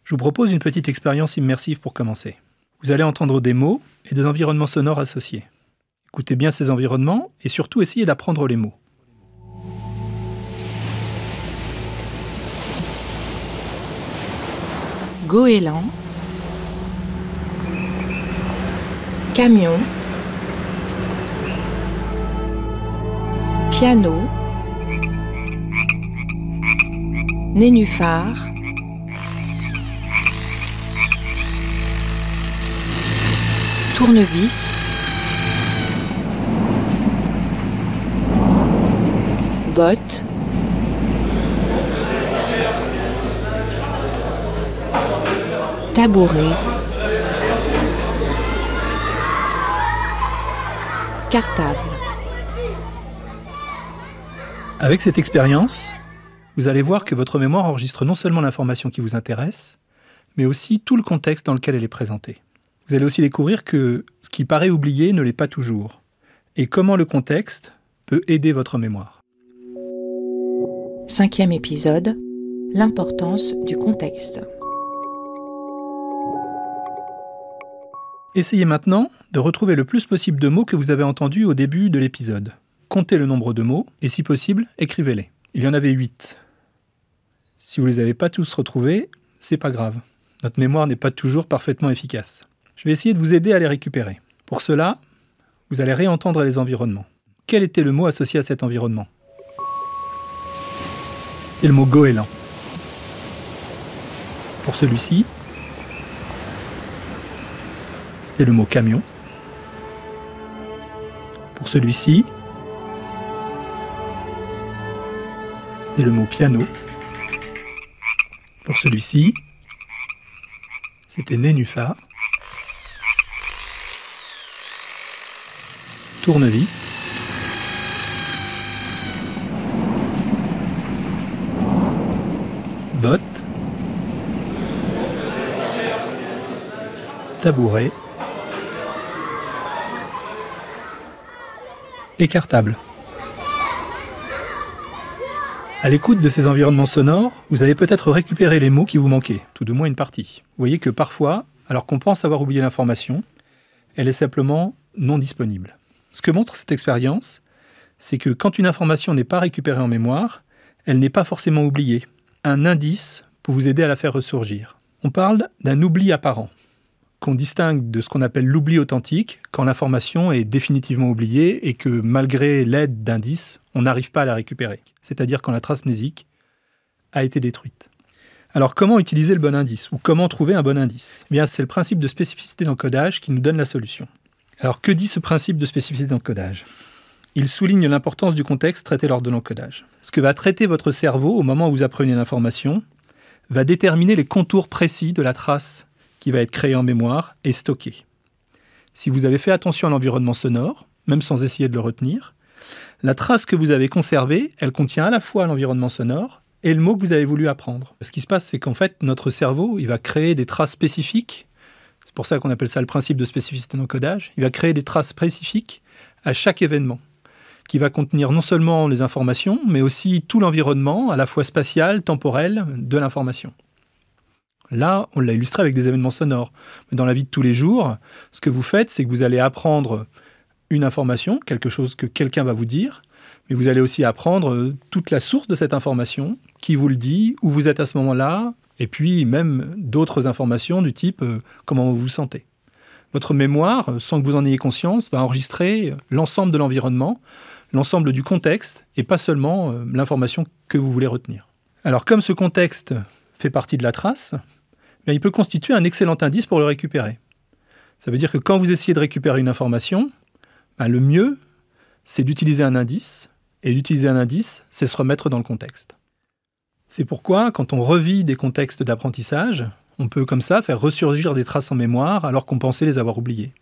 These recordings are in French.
Je vous propose une petite expérience immersive pour commencer. Vous allez entendre des mots et des environnements sonores associés. Écoutez bien ces environnements et surtout essayez d'apprendre les mots. Goéland, camion, piano, nénuphar, tournevis, botte, tabouret, cartable. Avec cette expérience, vous allez voir que votre mémoire enregistre non seulement l'information qui vous intéresse, mais aussi tout le contexte dans lequel elle est présentée. Vous allez aussi découvrir que ce qui paraît oublié ne l'est pas toujours, et comment le contexte peut aider votre mémoire. 5e épisode, l'importance du contexte. Essayez maintenant de retrouver le plus possible de mots que vous avez entendus au début de l'épisode. Comptez le nombre de mots et, si possible, écrivez-les. Il y en avait 8. Si vous ne les avez pas tous retrouvés, c'est pas grave. Notre mémoire n'est pas toujours parfaitement efficace. Je vais essayer de vous aider à les récupérer. Pour cela, vous allez réentendre les environnements. Quel était le mot associé à cet environnement ? C'était le mot goéland. Pour celui-ci, c'était le mot camion. Pour celui-ci, c'était le mot piano. Pour celui-ci, c'était nénuphar. Tournevis. Botte. Tabouret. Et cartable. À l'écoute de ces environnements sonores, vous avez peut-être récupéré les mots qui vous manquaient, tout du moins une partie. Vous voyez que parfois, alors qu'on pense avoir oublié l'information, elle est simplement non disponible. Ce que montre cette expérience, c'est que quand une information n'est pas récupérée en mémoire, elle n'est pas forcément oubliée. Un indice pour vous aider à la faire ressurgir. On parle d'un oubli apparent, qu'on distingue de ce qu'on appelle l'oubli authentique, quand l'information est définitivement oubliée et que malgré l'aide d'indices, on n'arrive pas à la récupérer. C'est-à-dire quand la trace mnésique a été détruite. Alors comment utiliser le bon indice ou comment trouver un bon indice ? Eh bien, c'est le principe de spécificité d'encodage qui nous donne la solution. Alors que dit ce principe de spécificité d'encodage ? Il souligne l'importance du contexte traité lors de l'encodage. Ce que va traiter votre cerveau au moment où vous apprenez l'information va déterminer les contours précis de la trace qui va être créée en mémoire et stockée. Si vous avez fait attention à l'environnement sonore, même sans essayer de le retenir, la trace que vous avez conservée, elle contient à la fois l'environnement sonore et le mot que vous avez voulu apprendre. Ce qui se passe, c'est qu'en fait, notre cerveau, il va créer des traces spécifiques. C'est pour ça qu'on appelle ça le principe de spécificité d'encodage. Il va créer des traces spécifiques à chaque événement, qui va contenir non seulement les informations, mais aussi tout l'environnement, à la fois spatial, temporel, de l'information. Là, on l'a illustré avec des événements sonores. Mais dans la vie de tous les jours, ce que vous faites, c'est que vous allez apprendre une information, quelque chose que quelqu'un va vous dire, mais vous allez aussi apprendre toute la source de cette information, qui vous le dit, où vous êtes à ce moment-là, et puis même d'autres informations du type comment vous vous sentez. Votre mémoire, sans que vous en ayez conscience, va enregistrer l'ensemble de l'environnement, l'ensemble du contexte, et pas seulement l'information que vous voulez retenir. Alors comme ce contexte fait partie de la trace, bien, il peut constituer un excellent indice pour le récupérer. Ça veut dire que quand vous essayez de récupérer une information, ben, le mieux, c'est d'utiliser un indice, et d'utiliser un indice, c'est se remettre dans le contexte. C'est pourquoi, quand on revit des contextes d'apprentissage, on peut comme ça faire ressurgir des traces en mémoire alors qu'on pensait les avoir oubliées.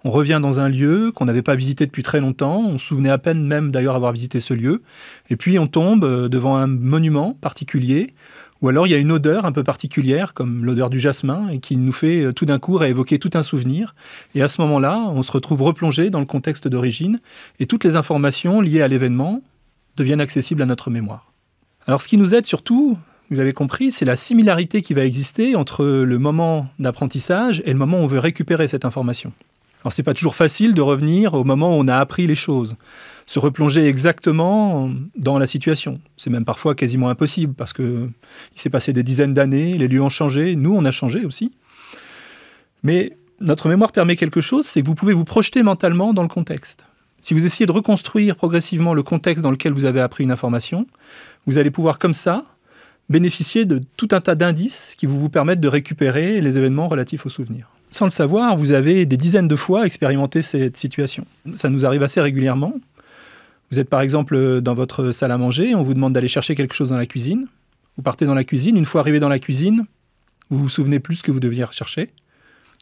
On revient dans un lieu qu'on n'avait pas visité depuis très longtemps, on se souvenait à peine même d'ailleurs avoir visité ce lieu, et puis on tombe devant un monument particulier, ou alors il y a une odeur un peu particulière, comme l'odeur du jasmin, et qui nous fait tout d'un coup réévoquer tout un souvenir. Et à ce moment-là, on se retrouve replongé dans le contexte d'origine, et toutes les informations liées à l'événement deviennent accessibles à notre mémoire. Alors ce qui nous aide surtout, vous avez compris, c'est la similarité qui va exister entre le moment d'apprentissage et le moment où on veut récupérer cette information. Alors, c'est pas toujours facile de revenir au moment où on a appris les choses, se replonger exactement dans la situation. C'est même parfois quasiment impossible parce qu'il s'est passé des dizaines d'années, les lieux ont changé, nous, on a changé aussi. Mais notre mémoire permet quelque chose, c'est que vous pouvez vous projeter mentalement dans le contexte. Si vous essayez de reconstruire progressivement le contexte dans lequel vous avez appris une information, vous allez pouvoir comme ça bénéficier de tout un tas d'indices qui vous permettent de récupérer les événements relatifs au souvenir. Sans le savoir, vous avez des dizaines de fois expérimenté cette situation. Ça nous arrive assez régulièrement. Vous êtes par exemple dans votre salle à manger, on vous demande d'aller chercher quelque chose dans la cuisine. Vous partez dans la cuisine, une fois arrivé dans la cuisine, vous vous souvenez plus ce que vous deviez rechercher,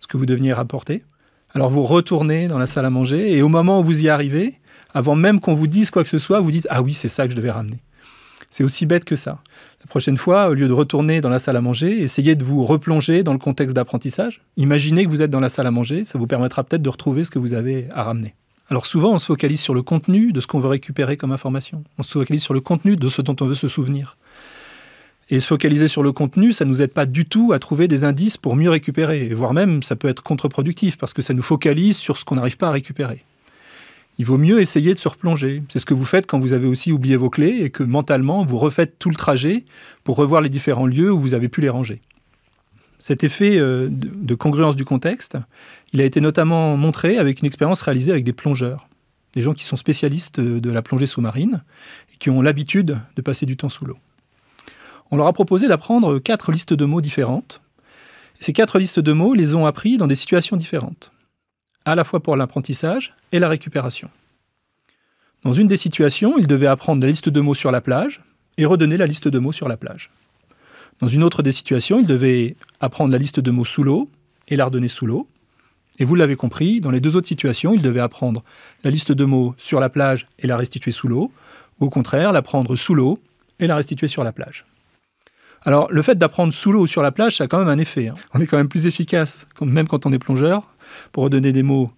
ce que vous deviez rapporter. Alors vous retournez dans la salle à manger et au moment où vous y arrivez, avant même qu'on vous dise quoi que ce soit, vous dites « Ah oui, c'est ça que je devais ramener ». C'est aussi bête que ça. La prochaine fois, au lieu de retourner dans la salle à manger, essayez de vous replonger dans le contexte d'apprentissage. Imaginez que vous êtes dans la salle à manger, ça vous permettra peut-être de retrouver ce que vous avez à ramener. Alors souvent, on se focalise sur le contenu de ce qu'on veut récupérer comme information. On se focalise sur le contenu de ce dont on veut se souvenir. Et se focaliser sur le contenu, ça ne nous aide pas du tout à trouver des indices pour mieux récupérer. Voire même, ça peut être contre-productif parce que ça nous focalise sur ce qu'on n'arrive pas à récupérer. Il vaut mieux essayer de se replonger. C'est ce que vous faites quand vous avez aussi oublié vos clés et que mentalement, vous refaites tout le trajet pour revoir les différents lieux où vous avez pu les ranger. Cet effet de congruence du contexte, il a été notamment montré avec une expérience réalisée avec des plongeurs, des gens qui sont spécialistes de la plongée sous-marine et qui ont l'habitude de passer du temps sous l'eau. On leur a proposé d'apprendre 4 listes de mots différentes. Et ces 4 listes de mots, ils les ont appris dans des situations différentes, à la fois pour l'apprentissage et la récupération. Dans une des situations, ils devaient apprendre la liste de mots sur la plage et redonner la liste de mots sur la plage. Dans une autre des situations, ils devaient apprendre la liste de mots sous l'eau et la redonner sous l'eau. Et vous l'avez compris, dans les 2 autres situations, ils devaient apprendre la liste de mots sur la plage et la restituer sous l'eau, ou au contraire, l'apprendre sous l'eau et la restituer sur la plage. Alors, le fait d'apprendre sous l'eau ou sur la plage, ça a quand même un effet. On est quand même plus efficace, même quand on est plongeur, pour redonner des mots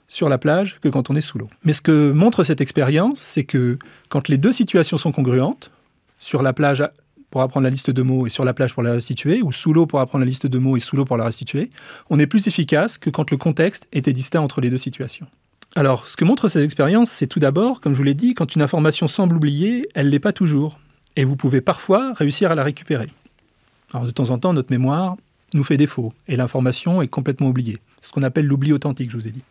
sur la plage que quand on est sous l'eau. Mais ce que montre cette expérience, c'est que quand les 2 situations sont congruentes, sur la plage pour apprendre la liste de mots et sur la plage pour la restituer, ou sous l'eau pour apprendre la liste de mots et sous l'eau pour la restituer, on est plus efficace que quand le contexte était distinct entre les 2 situations. Alors, ce que montrent ces expériences, c'est tout d'abord, comme je vous l'ai dit, quand une information semble oubliée, elle ne l'est pas toujours. Et vous pouvez parfois réussir à la récupérer. Alors, de temps en temps, notre mémoire nous fait défaut, et l'information est complètement oubliée. C'est ce qu'on appelle l'oubli authentique, je vous ai dit.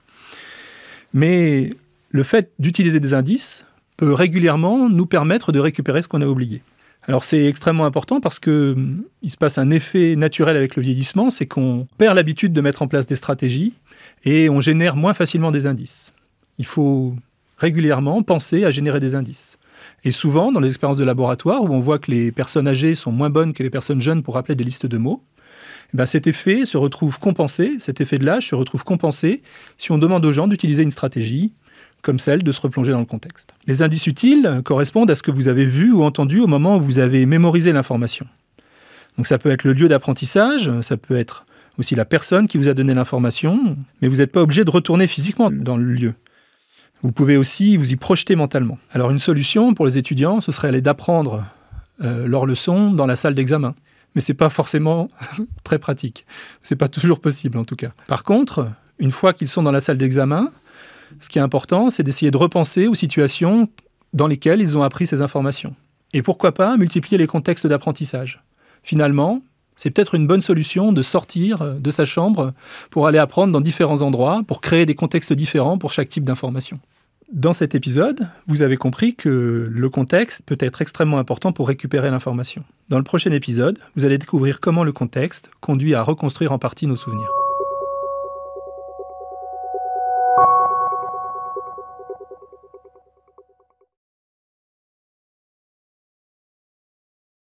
Mais le fait d'utiliser des indices peut régulièrement nous permettre de récupérer ce qu'on a oublié. Alors c'est extrêmement important parce qu'il se passe un effet naturel avec le vieillissement, c'est qu'on perd l'habitude de mettre en place des stratégies et on génère moins facilement des indices. Il faut régulièrement penser à générer des indices. Et souvent, dans les expériences de laboratoire, où on voit que les personnes âgées sont moins bonnes que les personnes jeunes pour rappeler des listes de mots, cet effet se retrouve compensé, cet effet de l'âge se retrouve compensé si on demande aux gens d'utiliser une stratégie comme celle de se replonger dans le contexte. Les indices utiles correspondent à ce que vous avez vu ou entendu au moment où vous avez mémorisé l'information. Donc ça peut être le lieu d'apprentissage, ça peut être aussi la personne qui vous a donné l'information, mais vous n'êtes pas obligé de retourner physiquement dans le lieu. Vous pouvez aussi vous y projeter mentalement. Alors une solution pour les étudiants, ce serait d'apprendre leurs leçons dans la salle d'examen. Mais ce n'est pas forcément très pratique. Ce n'est pas toujours possible en tout cas. Par contre, une fois qu'ils sont dans la salle d'examen, ce qui est important, c'est d'essayer de repenser aux situations dans lesquelles ils ont appris ces informations. Et pourquoi pas multiplier les contextes d'apprentissage. Finalement, c'est peut-être une bonne solution de sortir de sa chambre pour aller apprendre dans différents endroits, pour créer des contextes différents pour chaque type d'information. Dans cet épisode, vous avez compris que le contexte peut être extrêmement important pour récupérer l'information. Dans le prochain épisode, vous allez découvrir comment le contexte conduit à reconstruire en partie nos souvenirs.